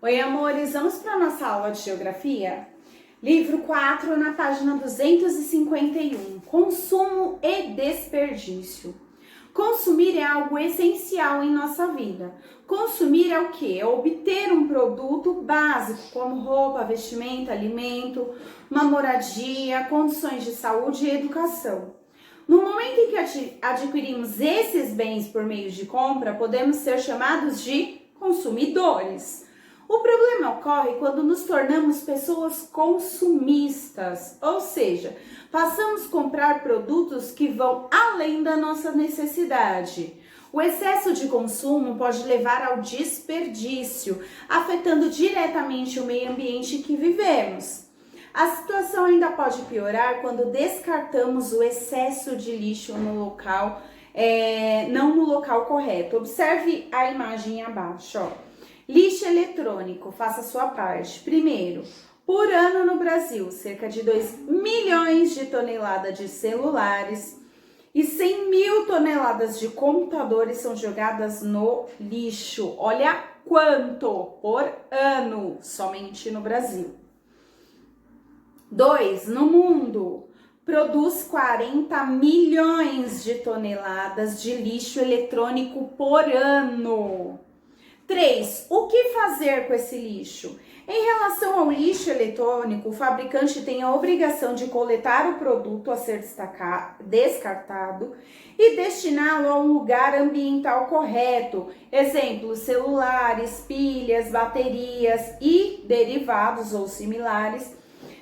Oi, amores, vamos para a nossa aula de geografia? Livro 4, na página 251, consumo e desperdício. Consumir é algo essencial em nossa vida. Consumir é o quê? É obter um produto básico, como roupa, vestimenta, alimento, uma moradia, condições de saúde e educação. No momento em que adquirimos esses bens por meio de compra, podemos ser chamados de consumidores. O problema ocorre quando nos tornamos pessoas consumistas, ou seja, passamos a comprar produtos que vão além da nossa necessidade. O excesso de consumo pode levar ao desperdício, afetando diretamente o meio ambiente em que vivemos. A situação ainda pode piorar quando descartamos o excesso de lixo no local, não no local correto. Observe a imagem abaixo, ó. Lixo eletrônico, faça a sua parte. Primeiro, por ano no Brasil, cerca de 2 milhões de toneladas de celulares e 100 mil toneladas de computadores são jogadas no lixo. Olha quanto por ano, somente no Brasil. 2, no mundo, produz 40 milhões de toneladas de lixo eletrônico por ano. 3. O que fazer com esse lixo? Em relação ao lixo eletrônico, o fabricante tem a obrigação de coletar o produto a ser descartado e destiná-lo a um lugar ambiental correto. Exemplo, celulares, pilhas, baterias e derivados ou similares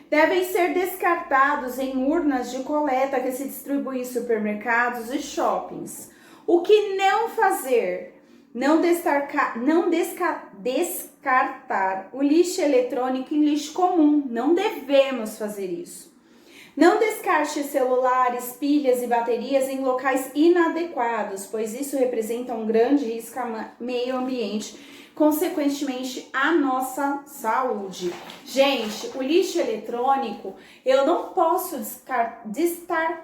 devem ser descartados em urnas de coleta que se distribuem em supermercados e shoppings. O que não fazer? Não descartar o lixo eletrônico em lixo comum. Não devemos fazer isso. Não descarte celulares, pilhas e baterias em locais inadequados, pois isso representa um grande risco ao meio ambiente, consequentemente à nossa saúde. Gente, o lixo eletrônico, eu não posso descartar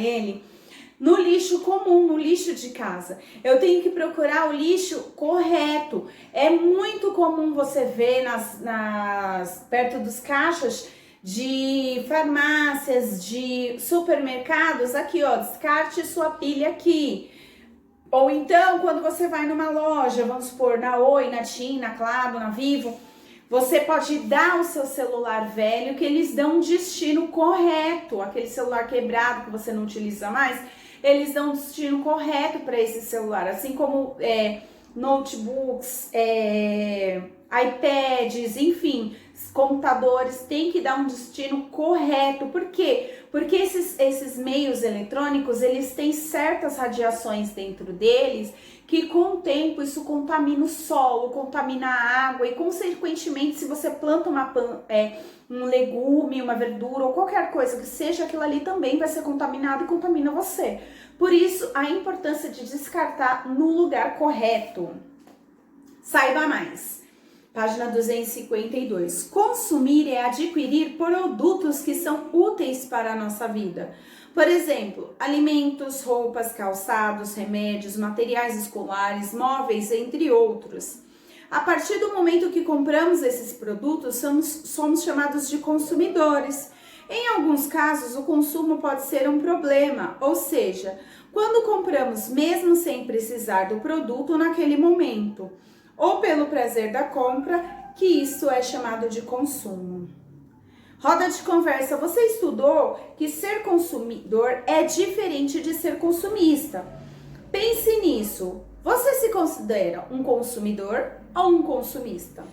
ele no lixo comum, no lixo de casa. Eu tenho que procurar o lixo correto. É muito comum você ver perto dos caixas de farmácias, de supermercados, aqui ó, descarte sua pilha aqui. Ou então, quando você vai numa loja, vamos supor, na Oi, na TIM, na Claro, na Vivo, você pode dar o seu celular velho que eles dão um destino correto, aquele celular quebrado que você não utiliza mais, eles dão um destino correto para esse celular, assim como notebooks, iPads, enfim, computadores têm que dar um destino correto. Por quê? Porque esses meios eletrônicos, eles têm certas radiações dentro deles que com o tempo isso contamina o solo, contamina a água e consequentemente se você planta um legume, uma verdura ou qualquer coisa que seja, aquilo ali também vai ser contaminado e contamina você. Por isso a importância de descartar no lugar correto. Saiba mais. Página 252. Consumir é adquirir produtos que são úteis para a nossa vida. Por exemplo, alimentos, roupas, calçados, remédios, materiais escolares, móveis, entre outros. A partir do momento que compramos esses produtos, somos chamados de consumidores. Em alguns casos, o consumo pode ser um problema, ou seja, quando compramos mesmo sem precisar do produto naquele momento, ou pelo prazer da compra, que isso é chamado de consumo. Roda de conversa, você estudou que ser consumidor é diferente de ser consumista. Pense nisso. Você se considera um consumidor ou um consumista?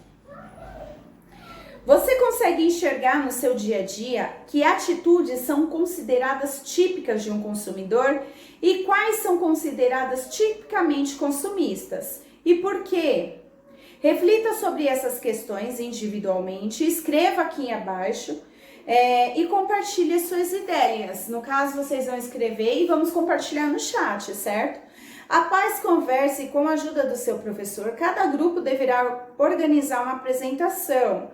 Você consegue enxergar no seu dia a dia que atitudes são consideradas típicas de um consumidor e quais são consideradas tipicamente consumistas? E por quê? Reflita sobre essas questões individualmente, escreva aqui abaixo e compartilhe as suas ideias. No caso, vocês vão escrever e vamos compartilhar no chat, certo? Após converse com a ajuda do seu professor, cada grupo deverá organizar uma apresentação.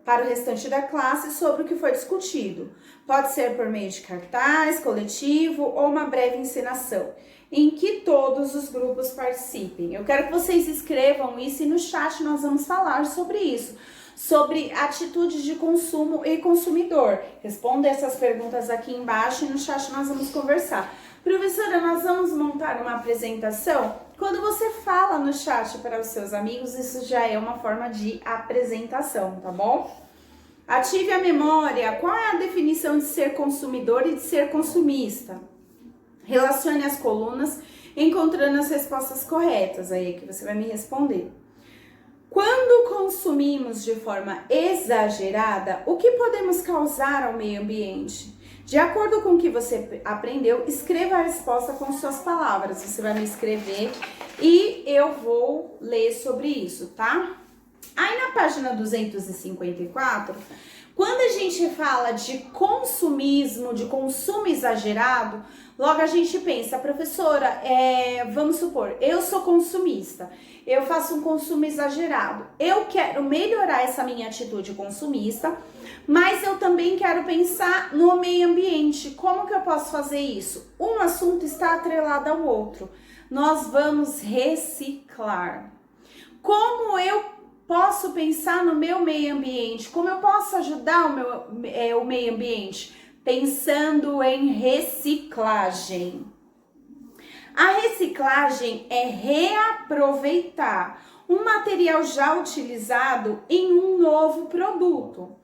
para o restante da classe sobre o que foi discutido. Pode ser por meio de cartaz, coletivo ou uma breve encenação, em que todos os grupos participem. Eu quero que vocês escrevam isso e no chat nós vamos falar sobre isso, sobre atitudes de consumo e consumidor. Responda essas perguntas aqui embaixo e no chat nós vamos conversar. Professora, nós vamos montar uma apresentação? Quando você fala no chat para os seus amigos, isso já é uma forma de apresentação, tá bom? Ative a memória. Qual é a definição de ser consumidor e de ser consumista? Relacione as colunas, encontrando as respostas corretas. Aí é que você vai me responder. Quando consumimos de forma exagerada, o que podemos causar ao meio ambiente? De acordo com o que você aprendeu, escreva a resposta com suas palavras. Você vai me escrever e eu vou ler sobre isso, tá? Aí na página 254, quando a gente fala de consumismo, de consumo exagerado, logo a gente pensa, professora, vamos supor, eu sou consumista, eu faço um consumo exagerado, eu quero melhorar essa minha atitude consumista, mas eu também quero pensar no meio ambiente. Como que eu posso fazer isso? Um assunto está atrelado ao outro. Nós vamos reciclar. Como eu posso pensar no meu meio ambiente? Como eu posso ajudar o meio ambiente? Pensando em reciclagem. A reciclagem é reaproveitar um material já utilizado em um novo produto.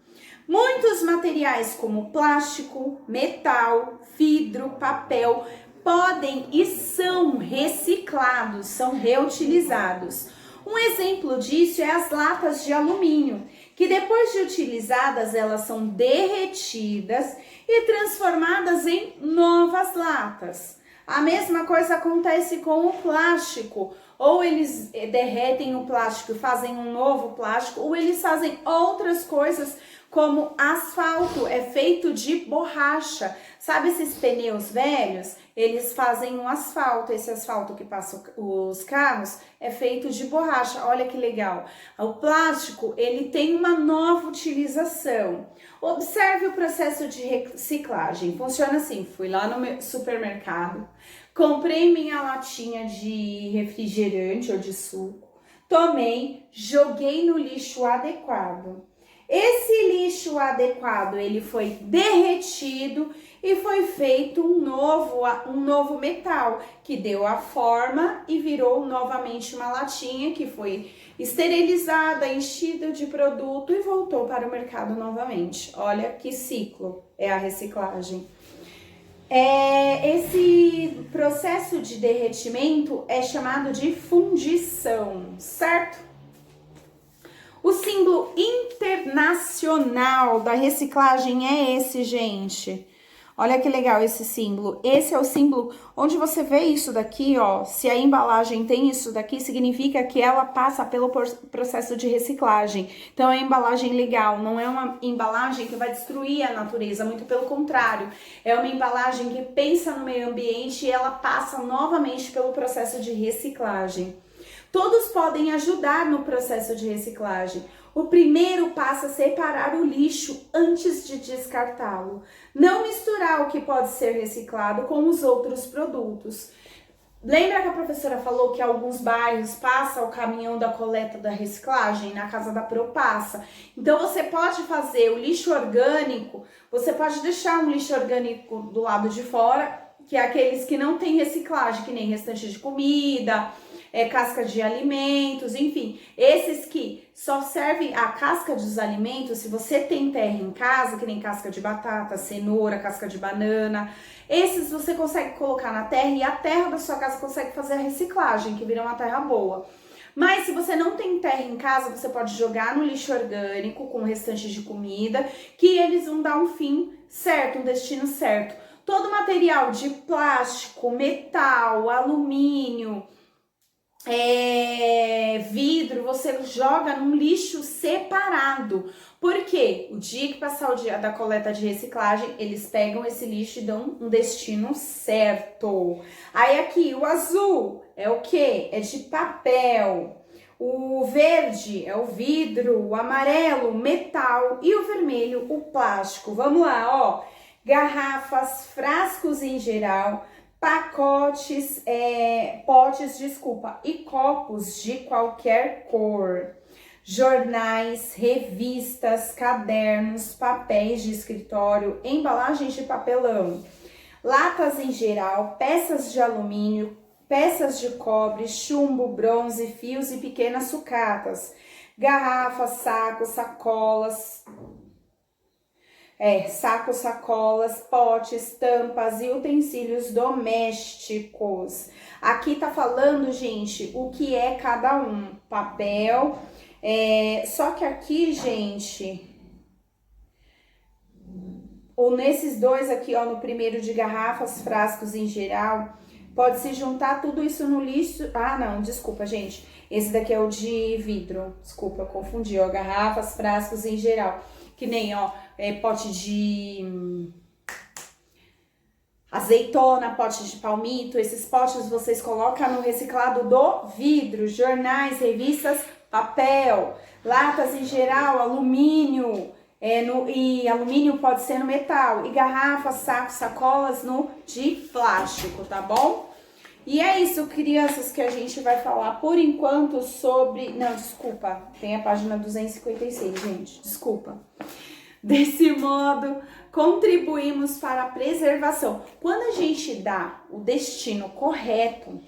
Muitos materiais como plástico, metal, vidro, papel podem e são reciclados, são reutilizados. Um exemplo disso é as latas de alumínio, que depois de utilizadas elas são derretidas e transformadas em novas latas. A mesma coisa acontece com o plástico, ou eles derretem o plástico e fazem um novo plástico, ou eles fazem outras coisas como asfalto, é feito de borracha. Sabe esses pneus velhos? Eles fazem um asfalto, esse asfalto que passa os carros é feito de borracha, olha que legal. O plástico, ele tem uma nova utilização. Observe o processo de reciclagem, funciona assim, fui lá no supermercado, comprei minha latinha de refrigerante ou de suco, tomei, joguei no lixo adequado. Esse lixo adequado, ele foi derretido e foi feito um novo metal, que deu a forma e virou novamente uma latinha que foi esterilizada, enchida de produto e voltou para o mercado novamente. Olha que ciclo é a reciclagem. Esse processo de derretimento é chamado de fundição, certo? O símbolo internacional da reciclagem é esse, gente. Olha que legal esse símbolo. Esse é o símbolo onde você vê isso daqui, ó. Se a embalagem tem isso daqui, significa que ela passa pelo processo de reciclagem. Então é uma embalagem legal, não é uma embalagem que vai destruir a natureza, muito pelo contrário. É uma embalagem que pensa no meio ambiente e ela passa novamente pelo processo de reciclagem. Todos podem ajudar no processo de reciclagem. O primeiro passo é separar o lixo antes de descartá-lo. Não misturar o que pode ser reciclado com os outros produtos. Lembra que a professora falou que alguns bairros passa o caminhão da coleta da reciclagem? Na casa da Propassa. Então você pode fazer o lixo orgânico, você pode deixar um lixo orgânico do lado de fora, que é aqueles que não tem reciclagem, que nem restante de comida, casca de alimentos, enfim, esses que só servem a casca dos alimentos. Se você tem terra em casa, que nem casca de batata, cenoura, casca de banana, esses você consegue colocar na terra e a terra da sua casa consegue fazer a reciclagem, que vira uma terra boa. Mas se você não tem terra em casa, você pode jogar no lixo orgânico com o restante de comida, que eles vão dar um fim certo, um destino certo. Todo material de plástico, metal, alumínio, vidro, você joga num lixo separado. Por quê? O dia que passar o dia da coleta de reciclagem, eles pegam esse lixo e dão um destino certo. Aí aqui, o azul é o quê? É de papel. O verde é o vidro, o amarelo, o metal e o vermelho, o plástico. Vamos lá, ó. Garrafas, frascos em geral, pacotes, potes, e copos de qualquer cor. Jornais, revistas, cadernos, papéis de escritório, embalagens de papelão, latas em geral, peças de alumínio, peças de cobre, chumbo, bronze, fios e pequenas sucatas, garrafas, sacos, sacolas, potes, tampas e utensílios domésticos. Aqui tá falando, gente, o que é cada um. Papel, só que aqui, gente, ou nesses dois aqui, ó, no primeiro de garrafas, frascos em geral, pode se juntar tudo isso no lixo. Ah, não, desculpa, gente. Esse daqui é o de vidro. Desculpa, eu confundi, ó. Garrafas, frascos em geral. Que nem, ó, pote de azeitona, pote de palmito. Esses potes vocês colocam no reciclado do vidro. Jornais, revistas, papel. Latas em geral, alumínio. E alumínio pode ser no metal. E garrafas, sacos, sacolas de plástico, tá bom? E é isso, crianças, que a gente vai falar por enquanto sobre... Não, desculpa, tem a página 256, gente, desculpa. Desse modo, contribuímos para a preservação. Quando a gente dá o destino correto,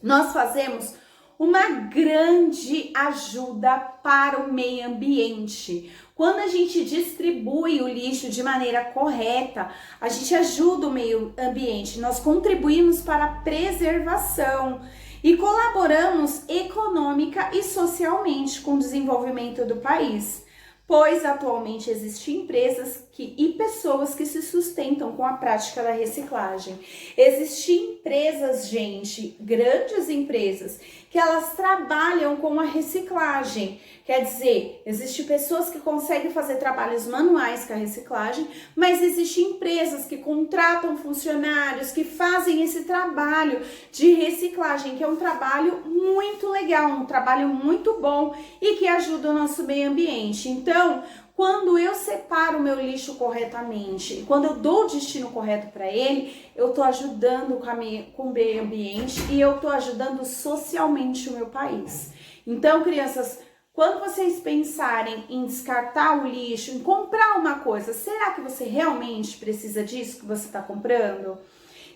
nós fazemos uma grande ajuda para o meio ambiente. Quando a gente distribui o lixo de maneira correta, a gente ajuda o meio ambiente, nós contribuímos para a preservação e colaboramos econômica e socialmente com o desenvolvimento do país, pois atualmente existem empresas e pessoas que se sustentam com a prática da reciclagem. Existem empresas, gente, grandes empresas, que elas trabalham com a reciclagem. Quer dizer, existem pessoas que conseguem fazer trabalhos manuais com a reciclagem, mas existem empresas que contratam funcionários que fazem esse trabalho de reciclagem, que é um trabalho muito legal, um trabalho muito bom e que ajuda o nosso meio ambiente. Então, quando eu separo o meu lixo corretamente, quando eu dou o destino correto para ele, eu estou ajudando com o meio ambiente e eu estou ajudando socialmente o meu país. Então, crianças, quando vocês pensarem em descartar o lixo, em comprar uma coisa, será que você realmente precisa disso que você está comprando?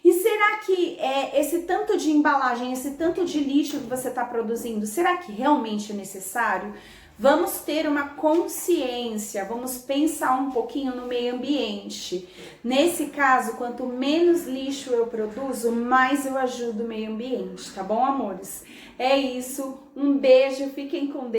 E será que esse tanto de embalagem, esse tanto de lixo que você está produzindo, será que realmente é necessário? Vamos ter uma consciência, vamos pensar um pouquinho no meio ambiente. Nesse caso, quanto menos lixo eu produzo, mais eu ajudo o meio ambiente, tá bom, amores? É isso, um beijo, fiquem com Deus.